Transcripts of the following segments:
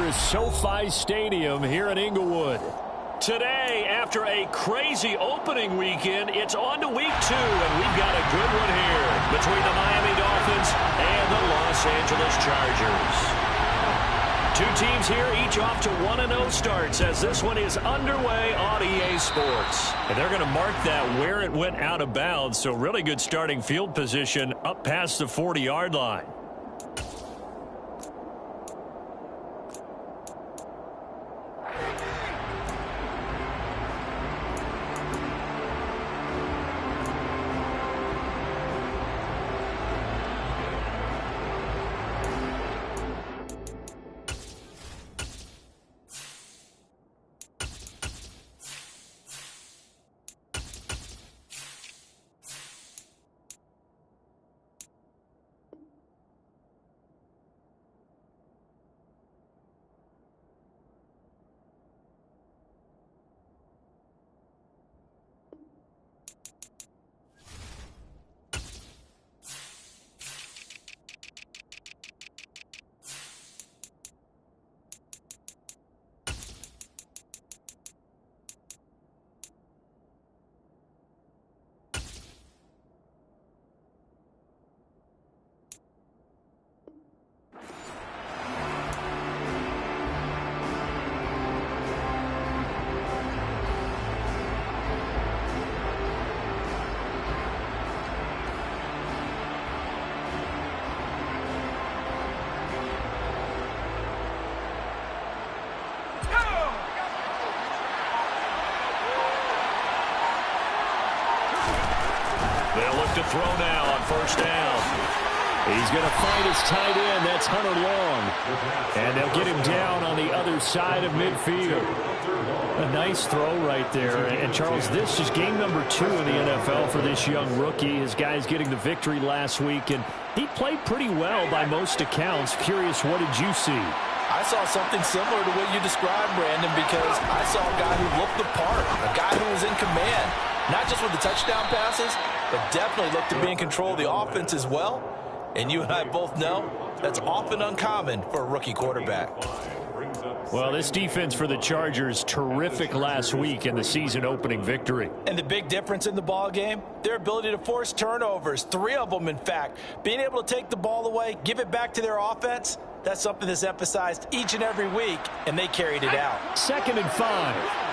is SoFi Stadium here in Inglewood. Today, after a crazy opening weekend, it's on to week 2, and we've got a good one here between the Miami Dolphins and the Los Angeles Chargers. Two teams here, each off to 1-0 starts as this one is underway on EA Sports. And they're going to mark that where it went out of bounds, so really good starting field position up past the 40-yard line. They'll look to throw now on first down. He's going to find his tight end. That's Hunter Long. And they'll get him down on the other side of midfield. A nice throw right there. And, Charles, this is game number 2 in the NFL for this young rookie. His guys getting the victory last week, and he played pretty well by most accounts. Curious, what did you see? I saw something similar to what you described, Brandon, because I saw a guy who looked the part, a guy who was in command, not just with the touchdown passes, but definitely looked to be in control of the offense as well. And you and I both know that's often uncommon for a rookie quarterback. Well, this defense for the Chargers, terrific last week in the season-opening victory. And the big difference in the ball game, their ability to force turnovers, 3 of them, in fact. Being able to take the ball away, give it back to their offense, that's something that's emphasized each and every week, and they carried it out. 2nd and 5.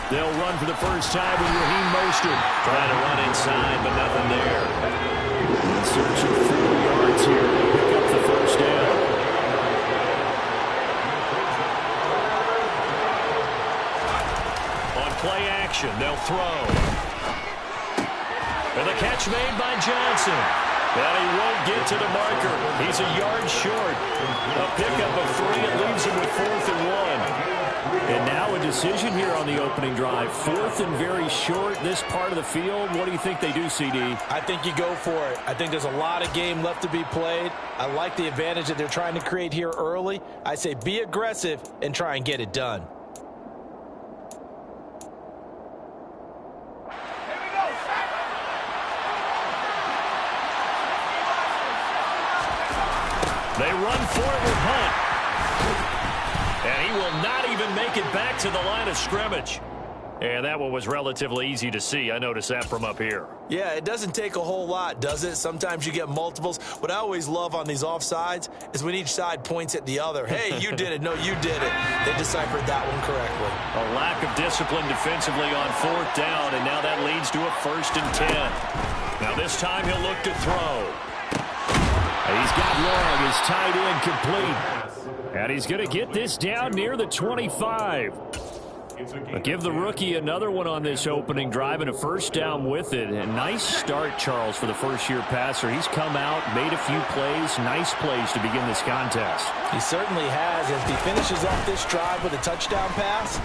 They'll run for the first time with Raheem Mostert. Trying to run inside, but nothing there. In search of 4 yards here to pick up the first down. On play action, they'll throw. And the catch made by Johnson. And he won't get to the marker. He's a yard short. A pickup of 3. It leaves him with 4th and 1. And now a decision here on the opening drive. 4th and very short, this part of the field. What do you think they do, CD? I think you go for it. I think there's a lot of game left to be played. I like the advantage that they're trying to create here early. I say be aggressive and try and get it done. They run for it with Hunt. And he will not even make it back to the line of scrimmage. And that one was relatively easy to see. I noticed that from up here. Yeah, it doesn't take a whole lot, does it? Sometimes you get multiples. What I always love on these offsides is when each side points at the other. Hey, you did it. No, you did it. They deciphered that one correctly. A lack of discipline defensively on 4th down, and now that leads to a 1st and 10. Now this time he'll look to throw. He's got Long, his tight end complete. And he's going to get this down near the 25. But give the rookie another one on this opening drive and a first down with it. A nice start, Charles, for the first-year passer. He's come out, made a few plays, nice plays to begin this contest. He certainly has. As he finishes off this drive with a touchdown pass,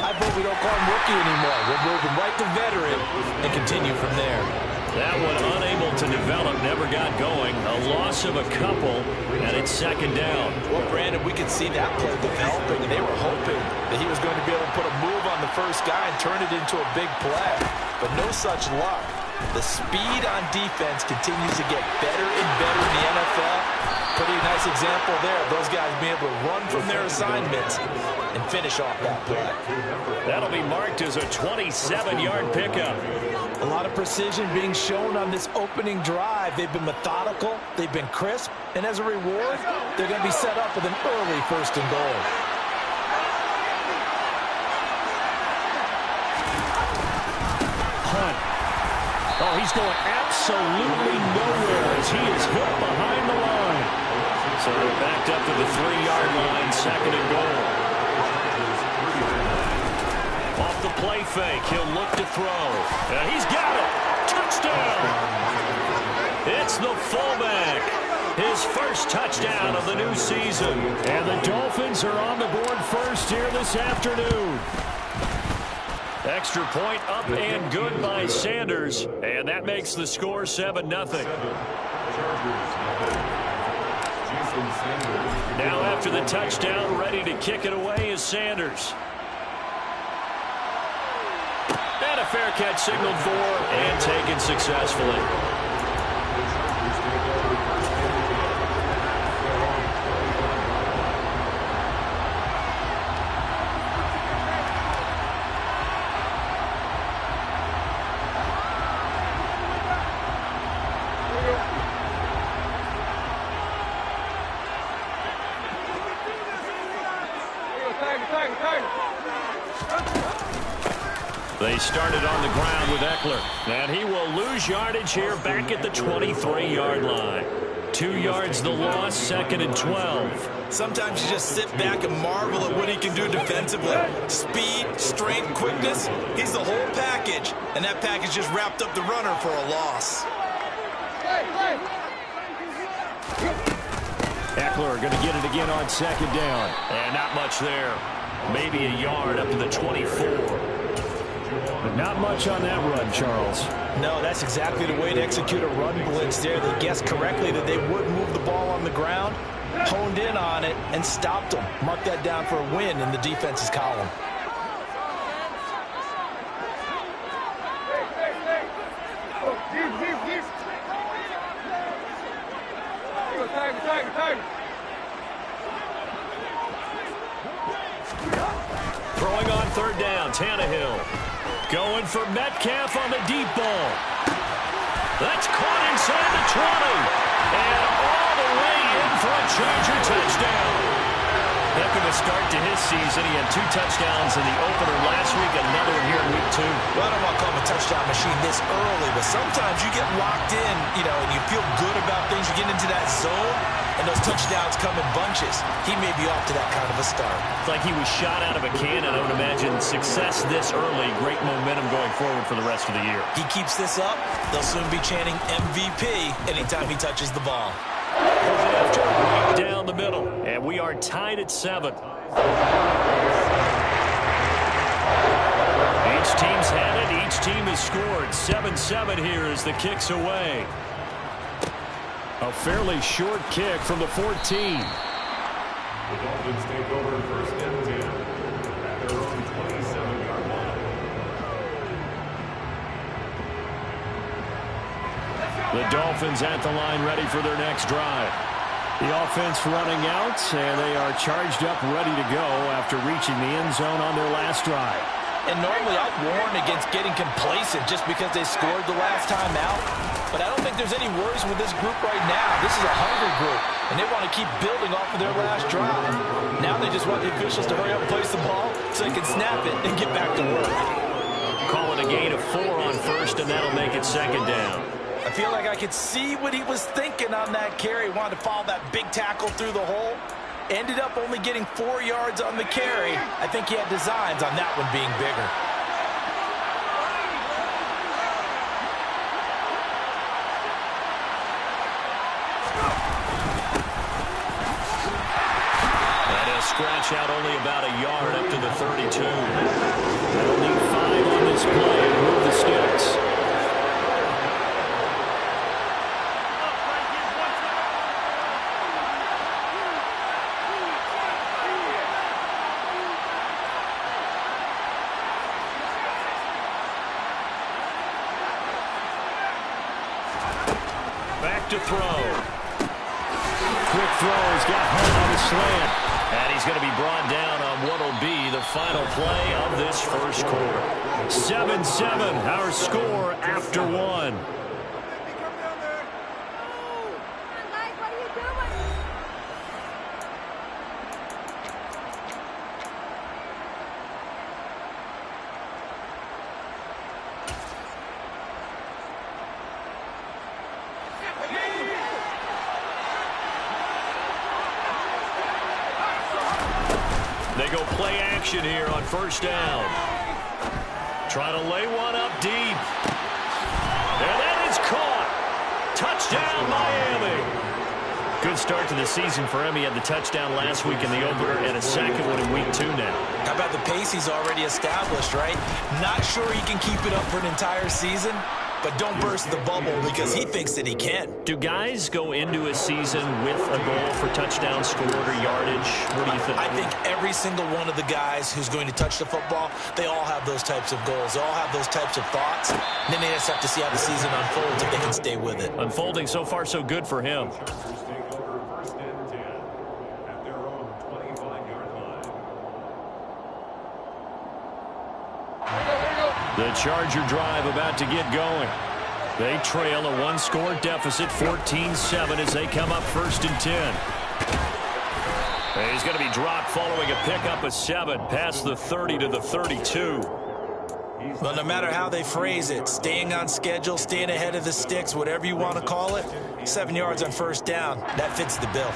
I vote we don't call him rookie anymore. We'll move him right to veteran and continue from there. That one unable to develop, never got going. A loss of a couple, and it's 2nd down. Well, Brandon, we could see that play developing, and they were hoping that he was going to be able to put a move on the first guy and turn it into a big play. But no such luck. The speed on defense continues to get better and better in the NFL. Pretty nice example there of those guys being able to run from their assignments and finish off that play. That'll be marked as a 27-yard pickup. A lot of precision being shown on this opening drive. They've been methodical, they've been crisp, and as a reward, they're going to be set up with an early 1st and goal. Hunt. Oh, he's going absolutely nowhere as he is hit behind the line. So they're backed up to the 3-yard line, 2nd and goal. Off the play fake, he'll look to throw. And he's got it. Touchdown. It's the fullback. His first touchdown of the new season. And the Dolphins are on the board first here this afternoon. Extra point up and good by Sanders. And that makes the score 7-0. Now after the touchdown, ready to kick it away is Sanders. And a fair catch signaled for and taken successfully. They started on the ground with Eckler, and he will lose yardage here back at the 23-yard line. 2 yards the loss, 2nd and 12. Sometimes you just sit back and marvel at what he can do defensively. Speed, strength, quickness, he's the whole package, and that package just wrapped up the runner for a loss. Eckler going to get it again on 2nd down, and not much there. Maybe a yard up to the 24. But not much on that run, Charles. No, that's exactly the way to execute a run blitz there. They guessed correctly that they would move the ball on the ground, honed in on it, and stopped them. Mark that down for a win in the defense's column. Throwing on 3rd down, Tannehill. Going for Metcalf on the deep ball. That's caught inside the 20. And all the way in for a Charger touchdown. Heck of a start to his season. He had 2 touchdowns in the opener last week, another one here in week 2. Well, I don't want to call him a touchdown machine this early, but sometimes you get locked in, and you feel good about things. You get into that zone, and those touchdowns come in bunches. He may be off to that kind of a start. It's like he was shot out of a cannon. I would imagine success this early, great momentum going forward for the rest of the year. He keeps this up, they'll soon be chanting MVP anytime he touches the ball. After right down the middle, and we are tied at 7. Each team's had it. Each team has scored. 7-7 here as the kick's away. A fairly short kick from the 14. The Dolphins take over 1st and 10 at their own 27-yard line. The Dolphins at the line ready for their next drive. The offense running out, and they are charged up ready to go after reaching the end zone on their last drive. And normally I'd warn against getting complacent just because they scored the last time out. But I don't think there's any worries with this group right now. This is a hungry group, and they want to keep building off of their last drive. Now they just want the officials to hurry up and place the ball so they can snap it and get back to work. Call it a gain of 4 on 1st, and that'll make it 2nd down. I feel like I could see what he was thinking on that carry. He wanted to follow that big tackle through the hole. Ended up only getting 4 yards on the carry. I think he had designs on that one being bigger. Scratch out only about a yard up to the 32. They'll need 5 on this play to move the sticks. Back to throw. Quick throw. He's got home on the slant. And he's going to be brought down on what will be the final play of this first quarter. 7-7, our score after one. They go play action here on first down. Try to lay one up deep. And that is caught. Touchdown, Miami. Good start to the season for him. He had the touchdown last week in the opener and a second one in week 2 now. How about the pace he's already established, right? Not sure he can keep it up for an entire season, but don't burst the bubble because he thinks that he can. Do guys go into a season with a goal for touchdown scored or yardage? What do you think? I think every single one of the guys who's going to touch the football, they all have those types of goals. They all have those types of thoughts. And then they just have to see how the season unfolds if they can stay with it. Unfolding so far so good for him. The Charger drive about to get going. They trail a one-score deficit, 14-7, as they come up 1st and 10. And he's going to be dropped following a pickup of 7 past the 30 to the 32. Well, no matter how they phrase it, staying on schedule, staying ahead of the sticks, whatever you want to call it, 7 yards on first down, that fits the bill.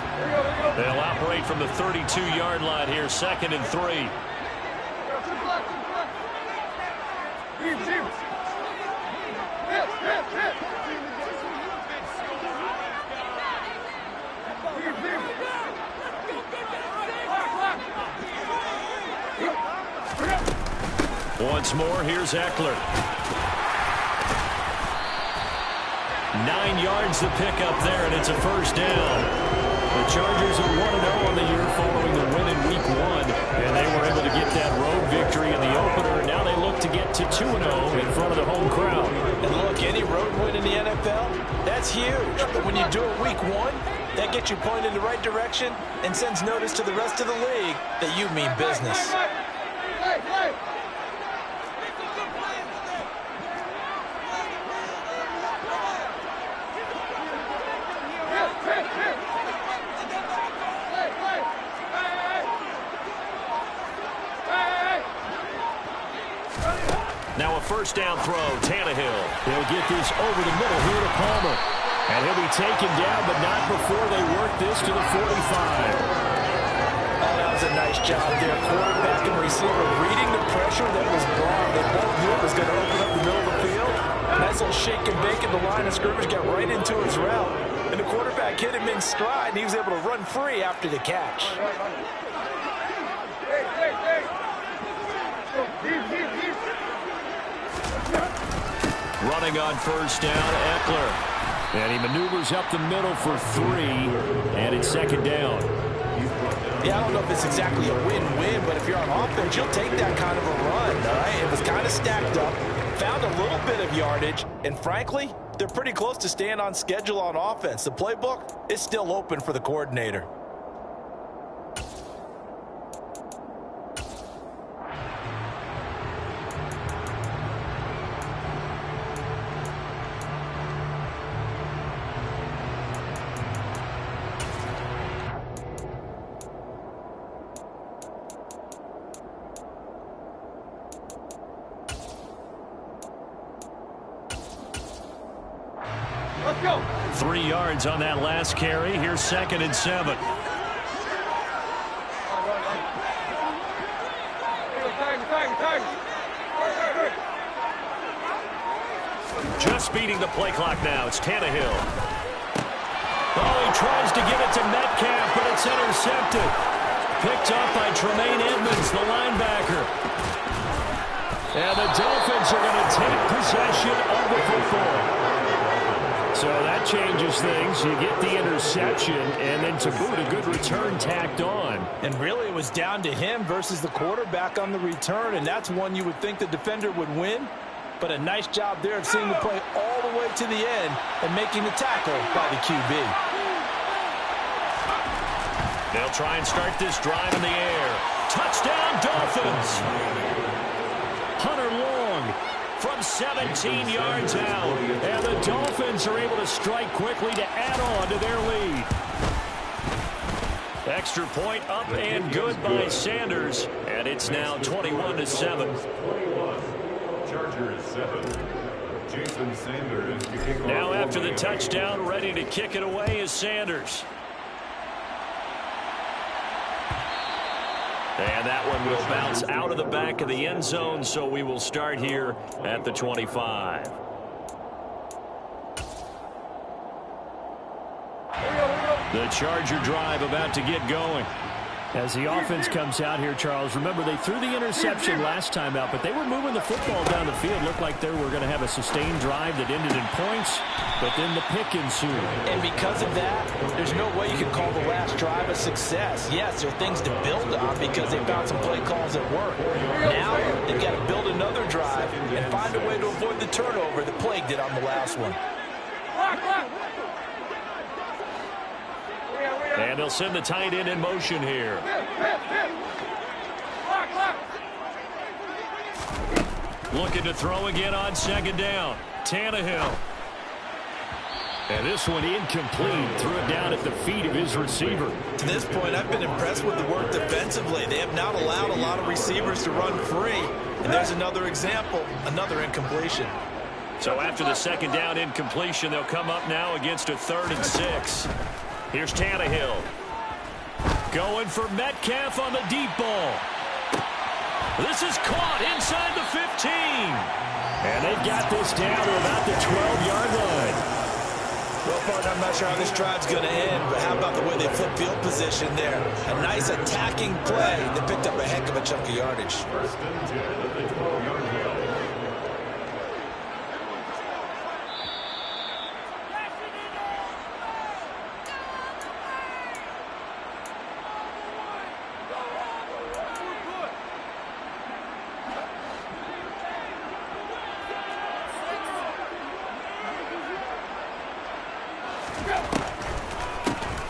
They'll operate from the 32-yard line here, 2nd and 3. Once more, here's Eckler. 9 yards to pick up there, and it's a first down. The Chargers are 1-0 on the year following the win in week 1, and they were able to get that road victory in the opener, and now they look to get to 2-0 in front of the home crowd. And look, any road win in the NFL, that's huge. But when you do it week 1, that gets you pointed in the right direction and sends notice to the rest of the league that you mean business. Now a first down throw, Tannehill. He'll get this over the middle here to Palmer. And he'll be taken down, but not before they work this to the 45. Oh, that was a nice job there. Quarterback and receiver reading the pressure that was brought. They both knew it was going to open up the middle of the field. Nice little shake and bake at the line of scrimmage, got right into his route. And the quarterback hit him in stride, and he was able to run free after the catch. Running on first down, Eckler. And he maneuvers up the middle for 3, and it's 2nd down. Yeah, I don't know if it's exactly a win-win, but if you're on offense, you'll take that kind of a run, all right? It was kind of stacked up, found a little bit of yardage, and frankly, they're pretty close to staying on schedule on offense. The playbook is still open for the coordinator. Let's go. 3 yards on that last carry. Here's 2nd and 7. Just beating the play clock now. It's Tannehill. Oh, he tries to give it to Metcalf, but it's intercepted. Picked up by Tremaine Edmonds, the linebacker. And the Dolphins are going to take possession of the football. So that changes things. You get the interception, and then to boot, a good return tacked on. And really, it was down to him versus the quarterback on the return, and that's one you would think the defender would win. But a nice job there of seeing the play all the the way to the end and making the tackle by the QB. They'll try and start this drive in the air. Touchdown, Dolphins! Hunter Long from 17 yards out. And the Dolphins are able to strike quickly to add on to their lead. Extra point up and good by Sanders. And it's now 21-7. 21. Chargers 7. Jason Sanders kicking Now off after the away. touchdown, ready to kick it away is Sanders. And that one will bounce out of the back of the end zone, so we will start here at the 25. The Charger drive about to get going. As the offense comes out here, Charles, remember they threw the interception last time out, but they were moving the football down the field. Looked like they were going to have a sustained drive that ended in points, but then the pick ensued. And because of that, there's no way you can call the last drive a success. Yes, there are things to build on because they found some play calls that work. Now they've got to build another drive and find a way to avoid the turnover that plagued it on the last one. And they'll send the tight end in motion here. Looking to throw again on second down. Tannehill. And this one incomplete. Threw it down at the feet of his receiver. To this point, I've been impressed with the work defensively. They have not allowed a lot of receivers to run free. And there's another example, another incompletion. So after the second down incompletion, they'll come up now against a 3rd and 6. Here's Tannehill. Going for Metcalf on the deep ball. This is caught inside the 15. And they've got this down to about the 12-yard line. Well, partner, I'm not sure how this drive's going to end, but how about the way they flip field position there? A nice attacking play that picked up a heck of a chunk of yardage. 1st and 10 at the 12-yard line.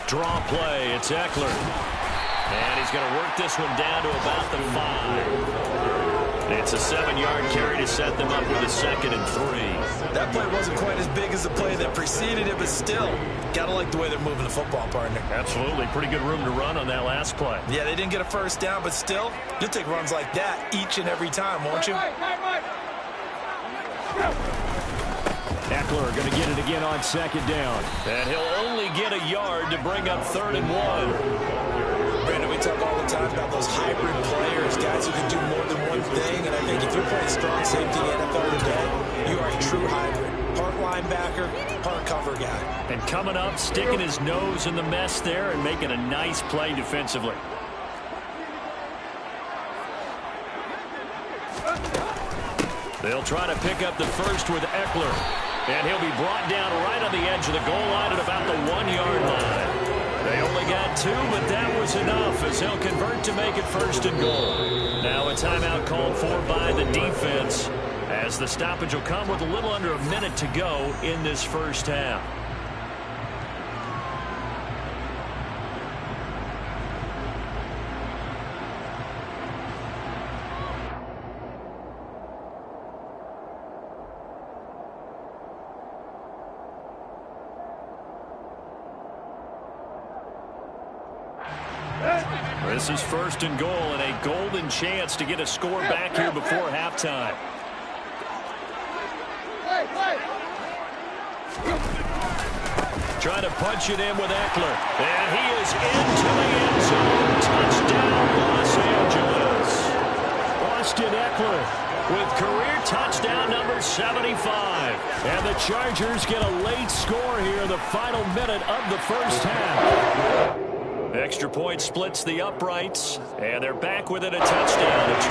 Draw play. It's Eckler. And he's going to work this one down to about the 5. It's a 7-yard carry to set them up with a 2nd and 3. That play wasn't quite as big as the play that preceded it, but still, got to like the way they're moving the football, partner. Absolutely. Pretty good room to run on that last play. Yeah, they didn't get a first down, but still, you'll take runs like that each and every time, won't you? Eckler going to get it again on 2nd down. And he'll only get a yard to bring up 3rd and 1. Brandon, we talk all the time about those hybrid players, guys who can do more than one thing, and I think if you're playing strong safety in the NFL today, you are a true hybrid. Part linebacker, part cover guy. And coming up, sticking his nose in the mess there and making a nice play defensively. They'll try to pick up the first with Eckler. And he'll be brought down right on the edge of the goal line at about the 1-yard line. They only got 2, but that was enough as they'll convert to make it 1st and goal. Now a timeout called for by the defense as the stoppage will come with a little under a minute to go in this first half. This is 1st and goal and a golden chance to get a score back here before halftime. Trying to punch it in with Eckler. And he is into the end zone. Touchdown, Los Angeles. Austin Eckler with career touchdown number 75. And the Chargers get a late score here in the final minute of the first half. Extra point splits the uprights, and they're back within a touchdown at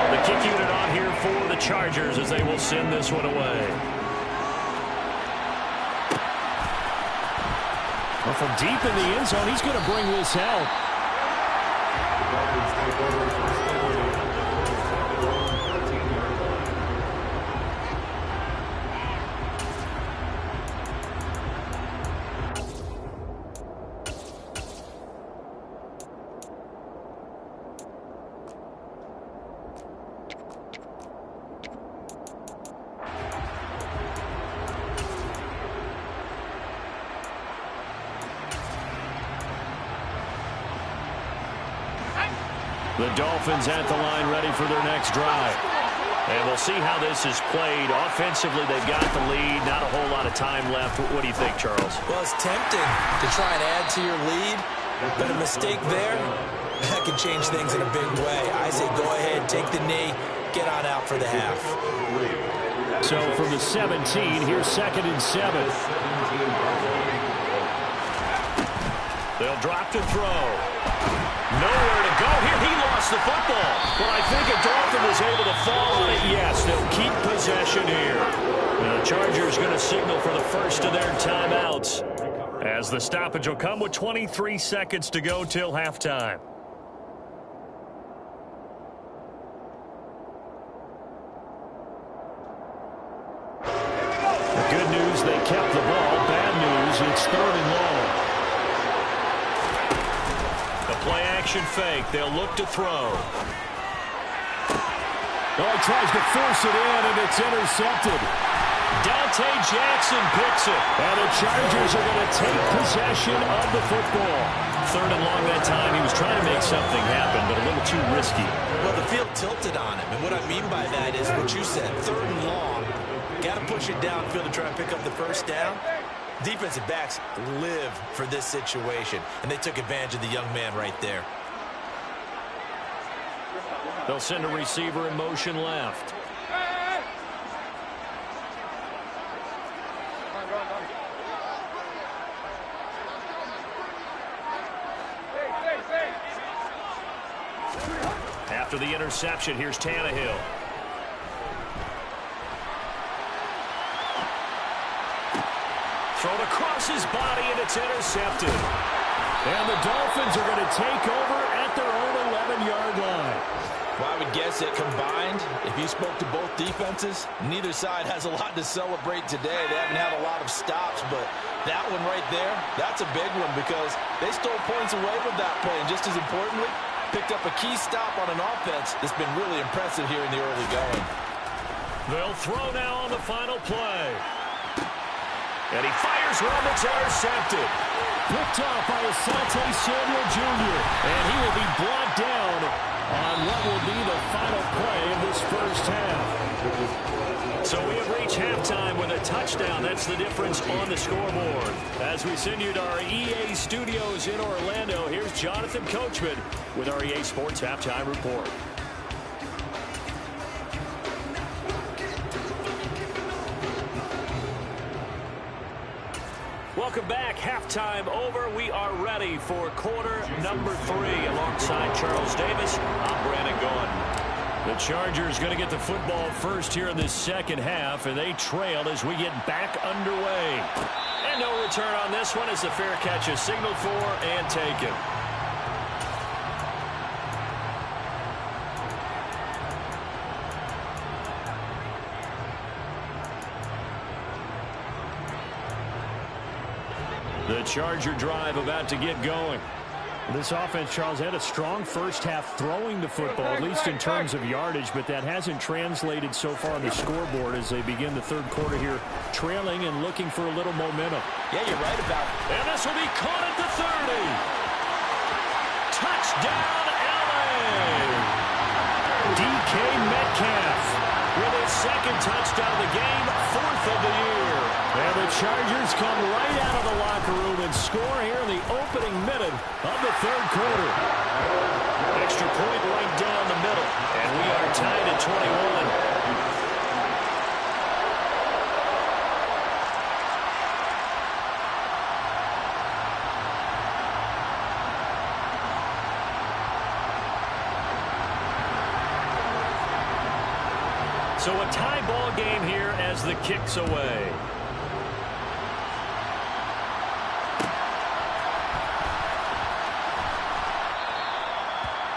21-14. The kick unit on here for the Chargers as they will send this one away. Well, from deep in the end zone, he's going to bring this out. The Dolphins at the line ready for their next drive. And we'll see how this is played. Offensively, they've got the lead. Not a whole lot of time left. What do you think, Charles? Well, it's tempting to try and add to your lead, but a mistake there, that can change things in a big way. I say go ahead, take the knee, get on out for the half. So from the 17, here's 2nd and 7. They'll drop to throw. Nowhere to go here. He lost the football. Well, I think a Dolphin was able to fall on it. Yes, they'll keep possession here. The Chargers going to signal for the first of their timeouts, as the stoppage will come with 23 seconds to go till halftime. The good news, they kept the ball. Bad news, it's 3rd and long. Play action fake. They'll look to throw. Oh, he tries to force it in, and it's intercepted. Dante Jackson picks it. And the Chargers are going to take possession of the football. 3rd and long that time. He was trying to make something happen, but a little too risky. Well, the field tilted on him, and what I mean by that is what you said. 3rd and long. Got to push it downfield to try and pick up the first down. Defensive backs live for this situation, and they took advantage of the young man right there. They'll send a receiver in motion left. After the interception, here's Tannehill. Thrown across his body, and it's intercepted. And the Dolphins are going to take over at their own 11-yard line. Well, I would guess that combined, if you spoke to both defenses, neither side has a lot to celebrate today. They haven't had a lot of stops, but that one right there, that's a big one because they stole points away with that play. And just as importantly, picked up a key stop on an offense that's been really impressive here in the early going. They'll throw now on the final play. And he fires one that's intercepted. Picked off by Asante Samuel Jr. And he will be brought down on what will be the final play of this first half. So we have reached halftime with a touchdown. That's the difference on the scoreboard. As we send you to our EA studios in Orlando, here's Jonathan Coachman with our EA Sports Halftime Report. Welcome back. Halftime over. We are ready for quarter number 3. Alongside Charles Davis, I'm Brandon Gaughan. The Chargers going to get the football first here in this second half, and they trail as we get back underway. And no return on this one as the fair catch is signaled for and taken. The Charger drive about to get going. This offense, Charles, had a strong first half throwing the football, at least in terms of yardage, but that hasn't translated so far on the scoreboard as they begin the third quarter here, trailing and looking for a little momentum. Yeah, you're right about it. And this will be caught at the 30. Touchdown, LA! DK Metcalf with his second touchdown of the game, 4th of the year. And the Chargers come right out of the locker room and score here in the opening minute of the third quarter. Extra point right down the middle, and we are tied at 21. So a tie ball game here as the kick's away.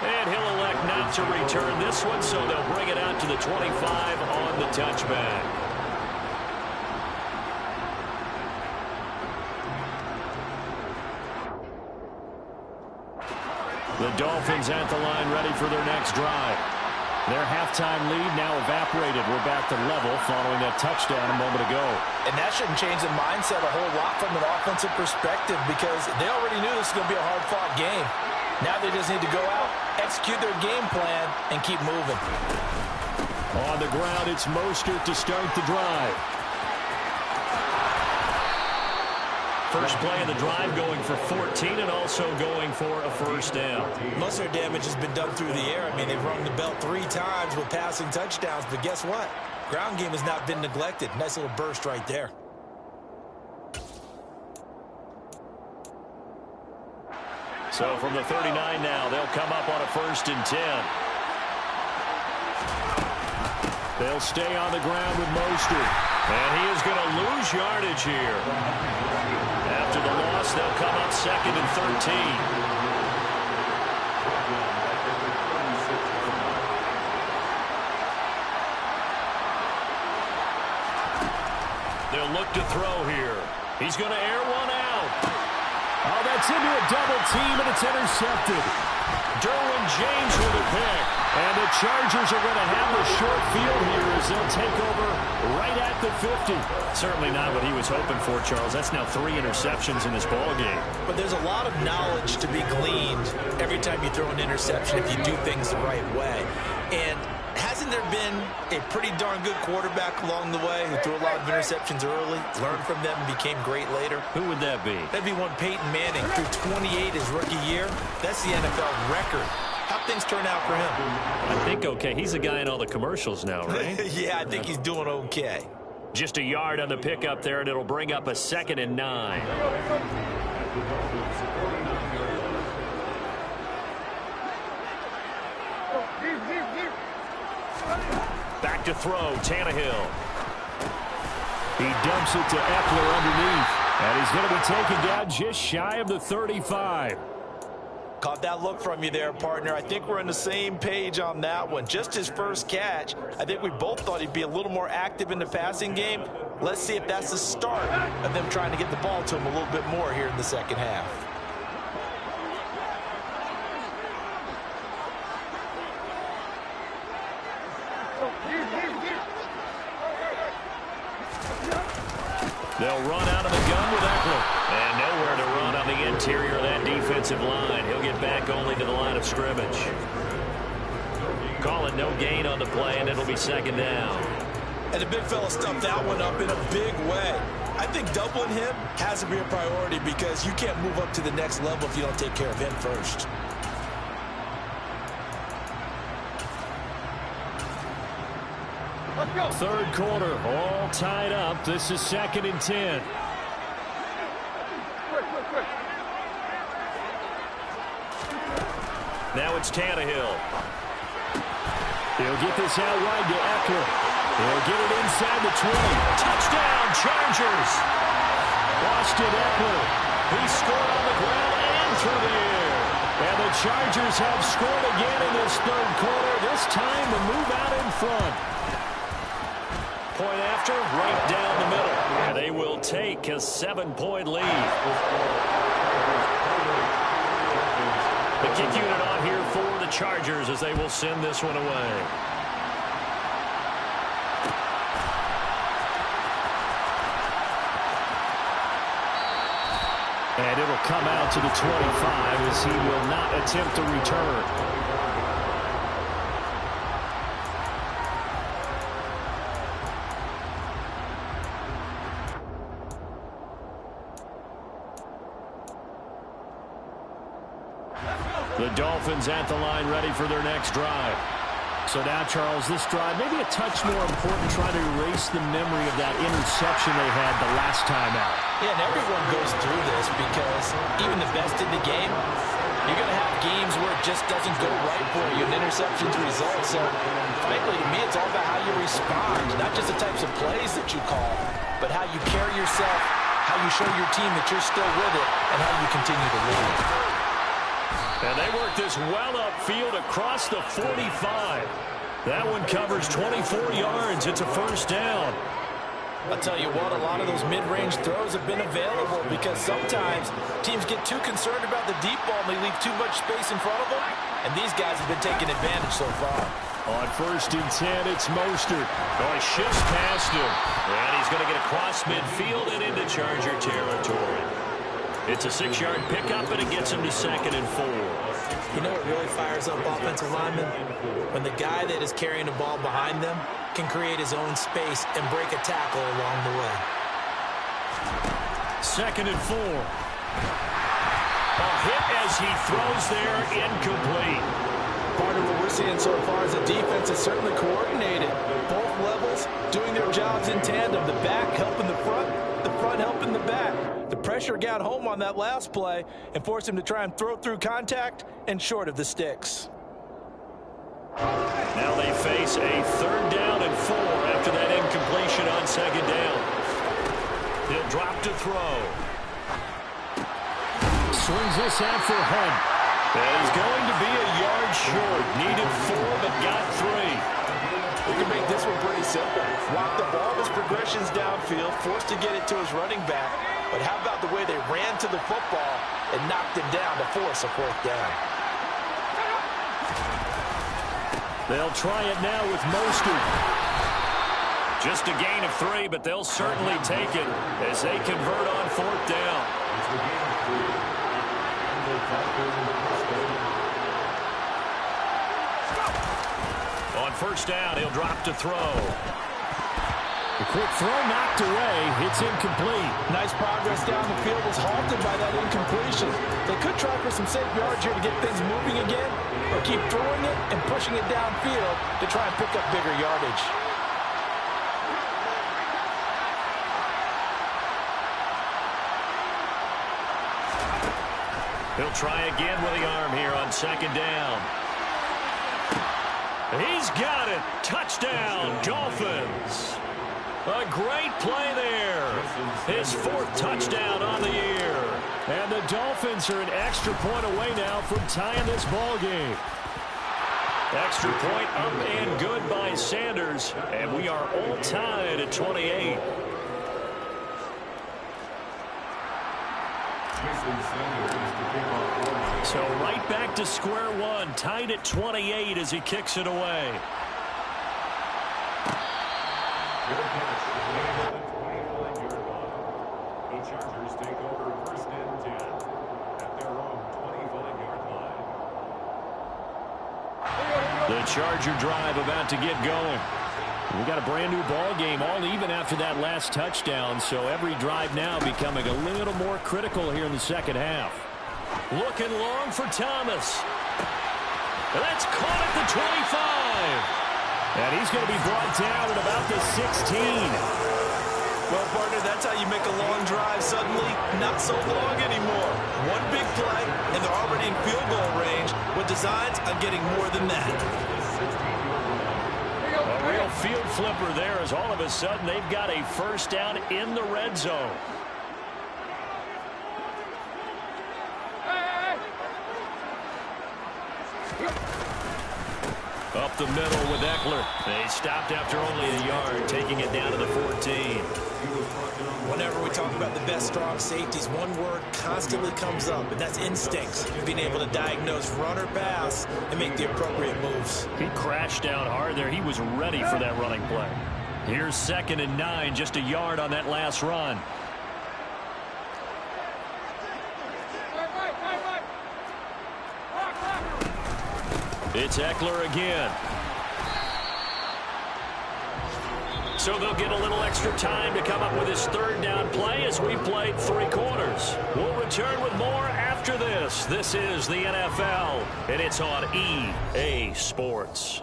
And he'll elect not to return this one, so they'll bring it out to the 25 on the touchback. The Dolphins at the line ready for their next drive. Their halftime lead now evaporated. We're back to level following that touchdown a moment ago. And that shouldn't change the mindset a whole lot from an offensive perspective because they already knew this was going to be a hard-fought game. Now they just need to go out, execute their game plan, and keep moving. On the ground, it's Mostert to start the drive. First play of the drive going for 14 and also going for a first down. Most of their damage has been done through the air. I mean, they've rung the bell 3 times with passing touchdowns, but guess what? Ground game has not been neglected. Nice little burst right there. So from the 39 now, they'll come up on a 1st and 10. They'll stay on the ground with Mostert. And he is going to lose yardage here. After the loss, they'll come up 2nd and 13. They'll look to throw here. He's going to air one out. Oh, that's into a double team, and it's intercepted. Derwin James with a pick. And the Chargers are going to have the short field here as they'll take over right at the 50. Certainly not what he was hoping for, Charles. That's now 3 interceptions in this ball game. But there's a lot of knowledge to be gleaned every time you throw an interception if you do things the right way. And hasn't there been a pretty darn good quarterback along the way who threw a lot of interceptions early, learned from them, and became great later? Who would that be? That'd be one Peyton Manning, threw 28 his rookie year. That's the NFL record. How'd things turn out for him? I think okay. He's the guy in all the commercials now, right? Yeah, I think he's doing okay. Just a yard on the pickup there, and it'll bring up a 2nd and 9. Back to throw, Tannehill. He dumps it to Eckler underneath. And he's going to be taken down just shy of the 35. Caught that look from you there, partner. I think we're on the same page on that one. Just his first catch. I think we both thought he'd be a little more active in the passing game. Let's see if that's the start of them trying to get the ball to him a little bit more here in the second half. They'll run out of the gun with Eckler. And nowhere to run on the interior of that defensive line. He'll get back only to the line of scrimmage. Call it no gain on the play, and it'll be 2nd down. And the big fella stuffed that one up in a big way. I think doubling him has to be a priority because you can't move up to the next level if you don't take care of him first. Third quarter, all tied up. This is 2nd and 10. Now it's Tannehill. He'll get this out wide to Eckler. He'll get it inside the 20. Touchdown, Chargers. Austin Eckler. He scored on the ground and through the air. And the Chargers have scored again in this third quarter. This time to move out in front. Point after, right down the middle. And they will take a 7-point lead. The kick unit on here for the Chargers as they will send this one away. And it'll come out to the 25 as he will not attempt to return. The Dolphins at the line ready for their next drive. So now, Charles, this drive maybe a touch more important, trying to erase the memory of that interception they had the last time out. Yeah, and everyone goes through this because even the best in the game, you're going to have games where it just doesn't go right for you, and interceptions result. So, frankly, to me, it's all about how you respond, not just the types of plays that you call, but how you carry yourself, how you show your team that you're still with it, and how you continue to lead. And they work this well upfield across the 45. That one covers 24 yards. It's a first down. I'll tell you what, a lot of those mid-range throws have been available because sometimes teams get too concerned about the deep ball and they leave too much space in front of them. And these guys have been taking advantage so far. On 1st and 10, it's Mostert. Oh, he shifts past him. And he's going to get across midfield and into Charger territory. It's a 6-yard pickup, and it gets him to 2nd and 4. You know what really fires up offensive linemen? When the guy that is carrying the ball behind them can create his own space and break a tackle along the way. 2nd and 4. A hit as he throws there, incomplete. Part of what we're seeing so far is the defense is certainly coordinated. Both levels doing their jobs in tandem. The back helping the front helping the back. The pressure got home on that last play and forced him to try and throw through contact and short of the sticks. Now they face a 3rd down and 4 after that incompletion on 2nd down. He'll drop to throw. Swings this out for Hunt. That is going to be a yard short. Needed 4, but got 3. We can make this one pretty simple. Walk the ball as progressions downfield, forced to get it to his running back. But how about the way they ran to the football and knocked him down to force a 4th down? They'll try it now with Mostert. Just a gain of 3, but they'll certainly take it as they convert on 4th down. On 1st down, he'll drop to throw. The quick throw knocked away. It's incomplete. Nice progress down the field was halted by that incompletion. They could try for some safe yards here to get things moving again, or keep throwing it and pushing it downfield to try and pick up bigger yardage. He'll try again with the arm here on 2nd down. He's got it. Touchdown, Dolphins. A great play there. His 4th touchdown on the year. And the Dolphins are an extra point away now from tying this ball game. Extra point up and good by Sanders. And we are all tied at 28. So right back to square one, tied at 28 as he kicks it away. The Chargers take over 1st and 10 at their own 25-yard line. The Charger drive about to get going. We got a brand new ball game, all even after that last touchdown, so every drive now becoming a little more critical here in the 2nd half. Looking long for Thomas. That's caught at the 25. And he's going to be brought down at about the 16. Well, partner, that's how you make a long drive suddenly not so long anymore. One big play, and they're already in field goal range with designs on getting more than that. A real field flipper there as all of a sudden they've got a 1st down in the red zone. Up the middle with Eckler. They stopped after only a yard, taking it down to the 14. Whenever we talk about the best strong safeties, one word constantly comes up, and that's instincts. Being able to diagnose run or pass and make the appropriate moves. He crashed down hard there. He was ready for that running play. Here's 2nd and 9, just a yard on that last run. It's Eckler again. So they'll get a little extra time to come up with his 3rd down play as we played 3 quarters. We'll return with more after this. This is the NFL, and it's on EA Sports.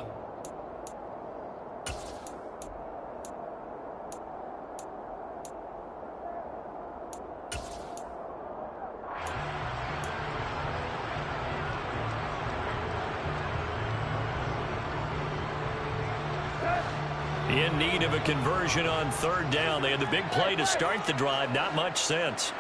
In need of a conversion on 3rd down. They had the big play to start the drive. Not much sense.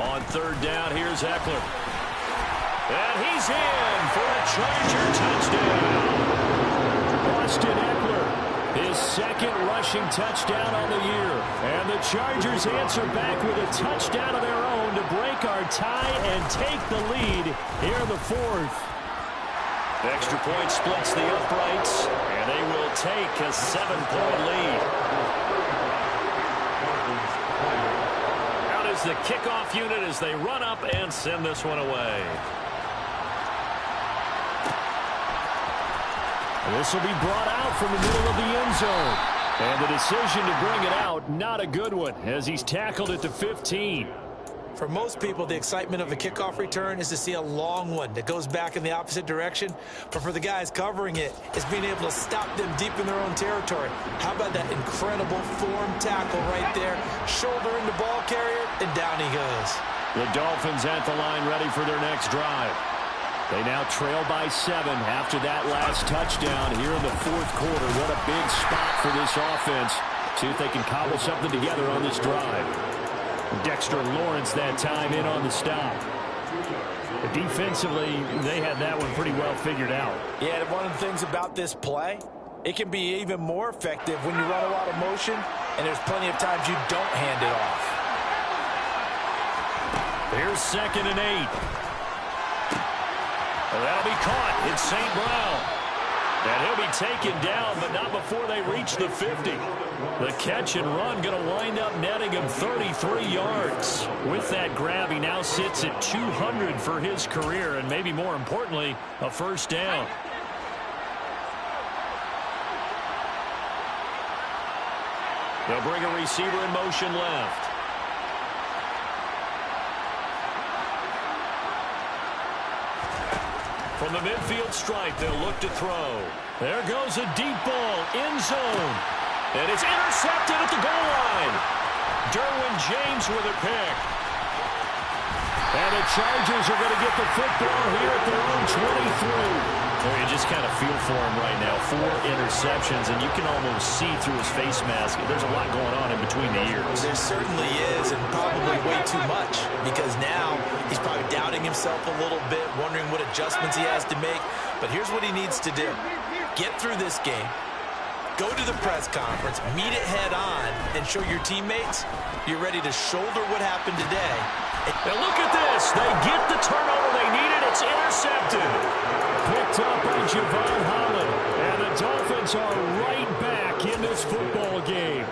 On 3rd down, here's Eckler. And he's in for a Charger touchdown. Austin Eckler, his His second rushing touchdown on the year. And the Chargers answer back with a touchdown of their own to break our tie and take the lead here in the fourth. Extra point splits the uprights, and they will take a 7-point lead. Out is the kickoff unit as they run up and send this one away. This will be brought out from the middle of the end zone. And the decision to bring it out, not a good one, as he's tackled at the 15. For most people, the excitement of a kickoff return is to see a long one that goes back in the opposite direction. But for the guys covering it, it's being able to stop them deep in their own territory. How about that incredible form tackle right there? Shoulder in the ball carrier, and down he goes. The Dolphins at the line ready for their next drive. They now trail by 7 after that last touchdown here in the fourth quarter. What a big spot for this offense. See if they can cobble something together on this drive. Dexter Lawrence that time in on the stop. Defensively, they had that one pretty well figured out. Yeah, and one of the things about this play, it can be even more effective when you run a lot of motion, and there's plenty of times you don't hand it off. Here's 2nd and 8. That'll be caught. It's St. Brown. And he'll be taken down, but not before they reach the 50. The catch and run going to wind up netting him 33 yards. With that grab, he now sits at 200 for his career, and maybe more importantly, a first down. They'll bring a receiver in motion left. From the midfield stripe, they'll look to throw. There goes a deep ball, end zone. And it's intercepted at the goal line. Derwin James with a pick. And the Chargers are going to get the football here at their own 23. Well, you just kind of feel for him right now. 4 interceptions, and you can almost see through his face mask. There's a lot going on in between the ears. There certainly is, and probably way too much, because now he's probably doubting himself a little bit, wondering what adjustments he has to make. But here's what he needs to do. Get through this game, go to the press conference, meet it head on, and show your teammates you're ready to shoulder what happened today. And look at this. They get the turnover they needed. It's intercepted. Picked up by Javon Holland. And the Dolphins are right back in this football game.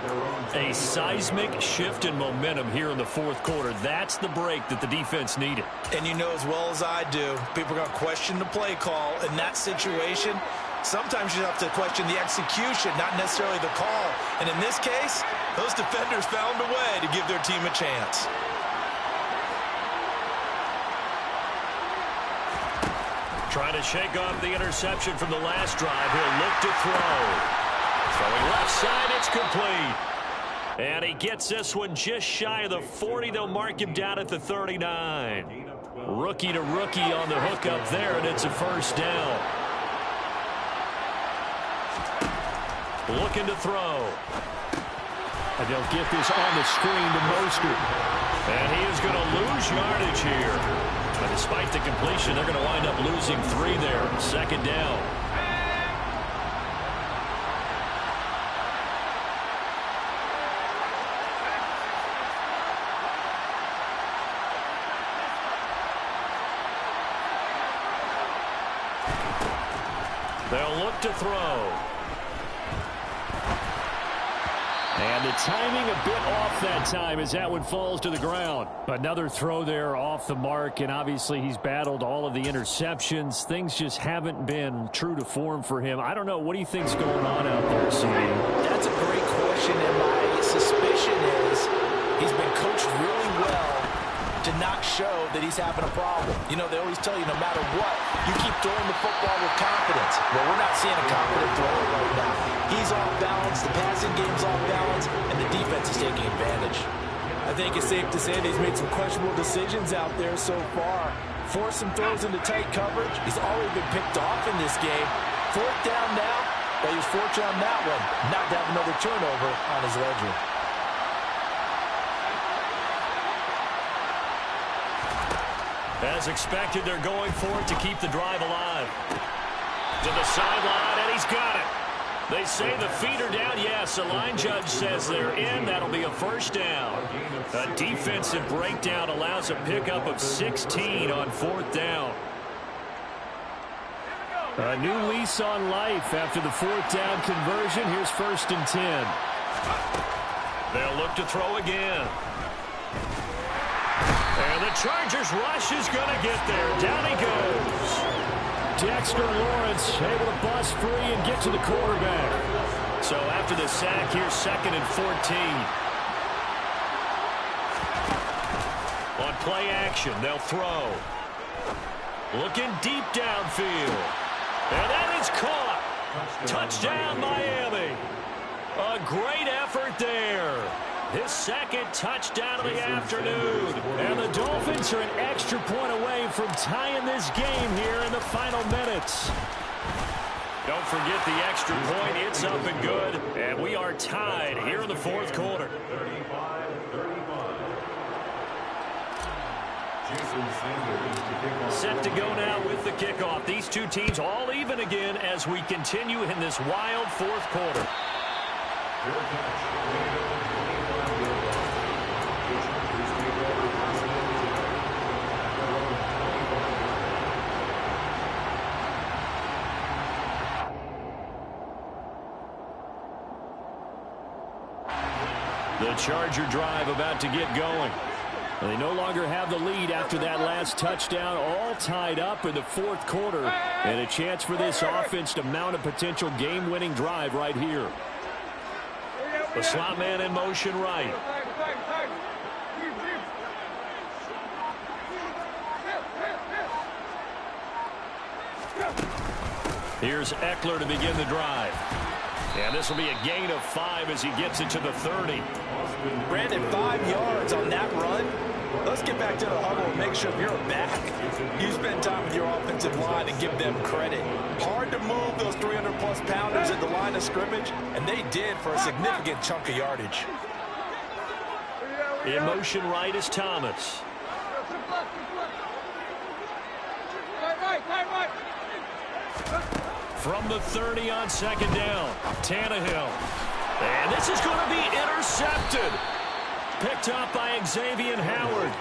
A seismic shift in momentum here in the fourth quarter. That's the break that the defense needed. And you know as well as I do, people are going to question the play call in that situation. Sometimes you have to question the execution, not necessarily the call. And in this case, those defenders found a way to give their team a chance. Trying to shake off the interception from the last drive. He'll look to throw. Throwing left side, it's complete. And he gets this one just shy of the 40. They'll mark him down at the 39. Rookie to rookie on the hook up there, and it's a first down. Looking to throw. And they'll get this on the screen to Mostert. And he is going to lose yardage here. But despite the completion, they're going to wind up losing 3 there. 2nd down. They'll look to throw. And the timing a bit off that time as that one falls to the ground. Another throw there off the mark, and obviously he's battled all of the interceptions. Things just haven't been true to form for him. I don't know. What do you think's going on out there, CD? That's a great question, and my suspicion is he's been coached really well to not show that he's having a problem. You know, they always tell you no matter what, you keep throwing the football with confidence. Well, we're not seeing a confident thrower right now. He's off balance, the passing game's off balance, and the defense is taking advantage. I think it's safe to say that he's made some questionable decisions out there so far. Forced some throws into tight coverage. He's already been picked off in this game. 4th down now, but he was fortunate on that one, not to have another turnover on his ledger. As expected, they're going for it to keep the drive alive. To the sideline, and he's got it. They say the feet are down. Yes, the line judge says they're in. That'll be a first down. A defensive breakdown allows a pickup of 16 on fourth down. A new lease on life after the fourth down conversion. Here's 1st and 10. They'll look to throw again. And the Chargers rush is going to get there. Down he goes. Dexter Lawrence able to bust free and get to the quarterback. So after the sack, here's 2nd and 14. On play action, they'll throw. Looking deep downfield. And that is caught. Touchdown, Miami. A great effort there. His 2nd touchdown of the afternoon. And the Dolphins are an extra point away from tying this game here in the final minutes. Don't forget the extra point. It's up and good. And we are tied here in the fourth quarter. 35-35. Set to go now with the kickoff. These two teams all even again as we continue in this wild fourth quarter. The Charger drive about to get going. They no longer have the lead after that last touchdown, all tied up in the fourth quarter, and a chance for this offense to mount a potential game-winning drive right here. The slot man in motion right. Here's Eckler to begin the drive. And this will be a gain of 5 as he gets it to the 30. Brandon, 5 yards on that run. Let's get back to the huddle and make sure you're back. You spend time with your offensive line and give them credit. Hard to move those 300-plus pounders at the line of scrimmage, and they did for a significant chunk of yardage. In motion right is Thomas. From the 30 on 2nd down, Tannehill. And this is going to be intercepted. Picked up by Xavier Howard.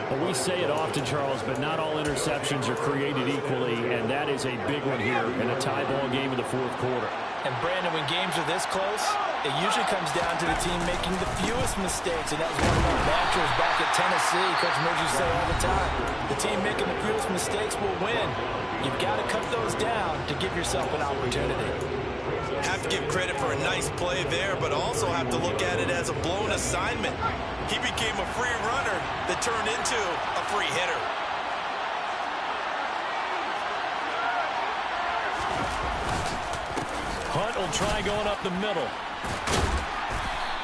Well, we say it often, Charles, but not all interceptions are created equally, and that is a big one here in a tie ball game in the fourth quarter. And, Brandon, when games are this close, it usually comes down to the team making the fewest mistakes, and that was one of our mantras back at Tennessee. Coach Murphy said all the time, the team making the fewest mistakes will win. You've got to cut those down to give yourself an opportunity. Have to give credit for a nice play there, but also have to look at it as a blown assignment. He became a free runner that turned into a free hitter. Hunt will try going up the middle.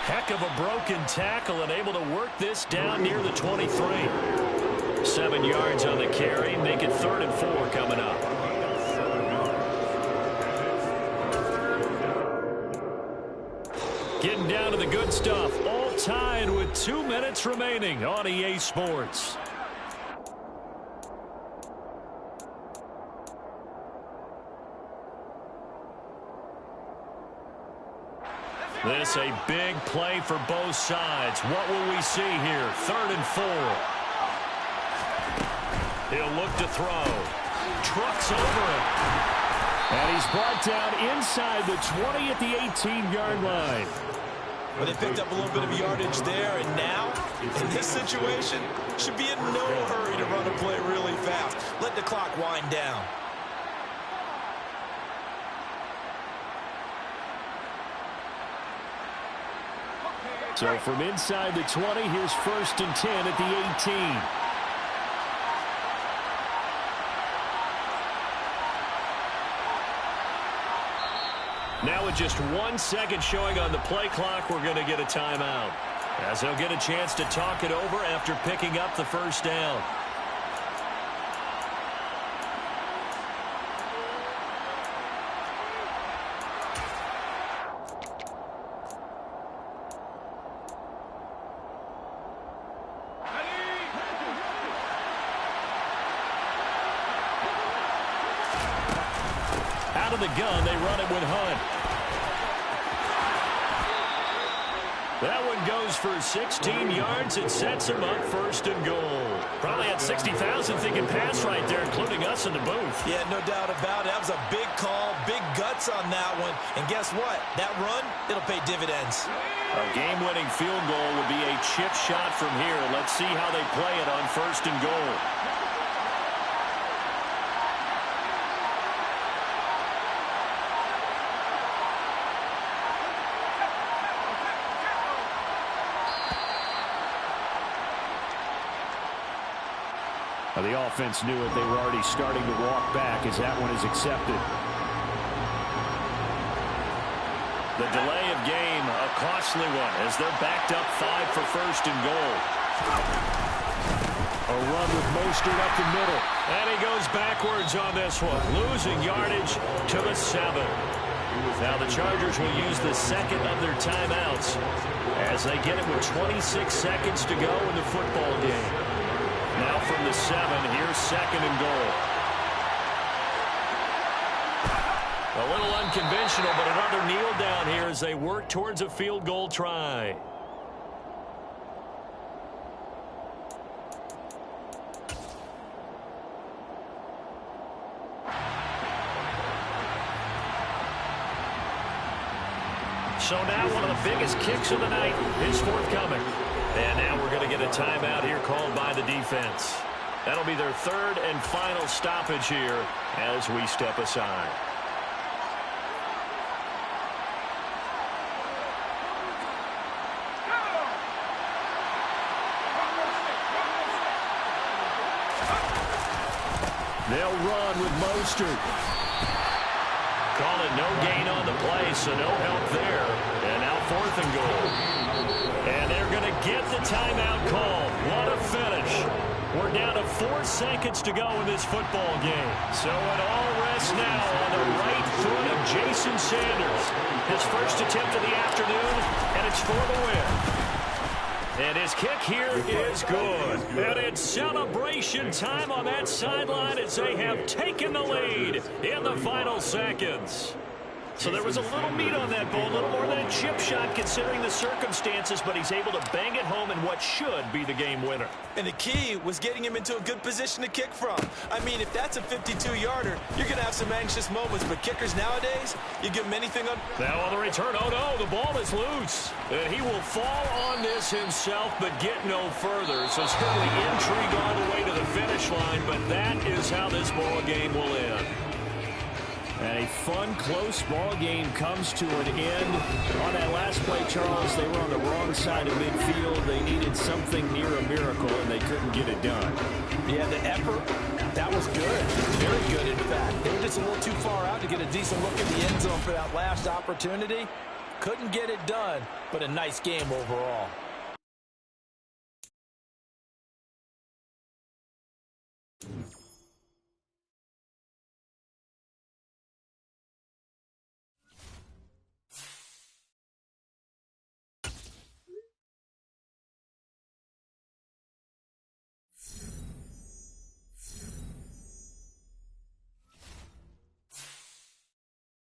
Heck of a broken tackle and able to work this down near the 23. 7 yards on the carry. Make it 3rd and 4 coming up. Getting down to the good stuff. All tied with 2 minutes remaining on EA Sports. This a big play for both sides. What will we see here? 3rd and 4. He'll look to throw. Trucks over it. And he's brought down inside the 20 at the 18-yard line. Well, they picked up a little bit of yardage there, and now, in this situation, should be in no hurry to run a play really fast. Let the clock wind down. So from inside the 20, here's 1st and 10 at the 18. Now with just 1 second showing on the play clock, we're going to get a timeout, as they'll get a chance to talk it over after picking up the first down. the gun. They run it with Hunt. That one goes for 16 yards. It sets him up first and goal. Probably had 60,000 thinking pass right there, including us in the booth. Yeah, no doubt about it. That was a big call, big guts on that one. And guess what? That run, it'll pay dividends. A game-winning field goal would be a chip shot from here. Let's see how they play it on first and goal. The offense knew it. They were already starting to walk back as that one is accepted. The delay of game, a costly one as they're backed up 5 for first and goal. A run with Mostert up the middle. And he goes backwards on this one, losing yardage to the 7. Now the Chargers will use the second of their timeouts as they get it with 26 seconds to go in the football game. Now from the 7, here's second and goal. A little unconventional, but another kneel down here as they work towards a field goal try. So now one of the biggest kicks of the night is forthcoming. And now we're going to get a timeout here called by the defense. That'll be their third and final stoppage here as we step aside. They'll run with Mostert. Call it no gain on the play, so no help there. And now fourth and goal. And they're going to get the timeout called. What a finish. We're down to 4 seconds to go in this football game. So it all rests now on the right foot of Jason Sanders. His first attempt of the afternoon, and it's for the win. And his kick here is good. And it's celebration time on that sideline as they have taken the lead in the final seconds. So there was a little meat on that ball, a little more than a chip shot considering the circumstances, but he's able to bang it home in what should be the game winner. And the key was getting him into a good position to kick from. I mean, if that's a 52-yarder, you're going to have some anxious moments, but kickers nowadays, you give them anything on. Now on the return, oh no, the ball is loose. And he will fall on this himself, but get no further. So certainly intrigue all the way to the finish line, but that is how this ball game will end. And a fun, close ball game comes to an end. On that last play, Charles, they were on the wrong side of midfield. They needed something near a miracle, and they couldn't get it done. Yeah, the effort, that was good. Very good, in fact. They were just a little too far out to get a decent look in the end zone for that last opportunity. Couldn't get it done, but a nice game overall.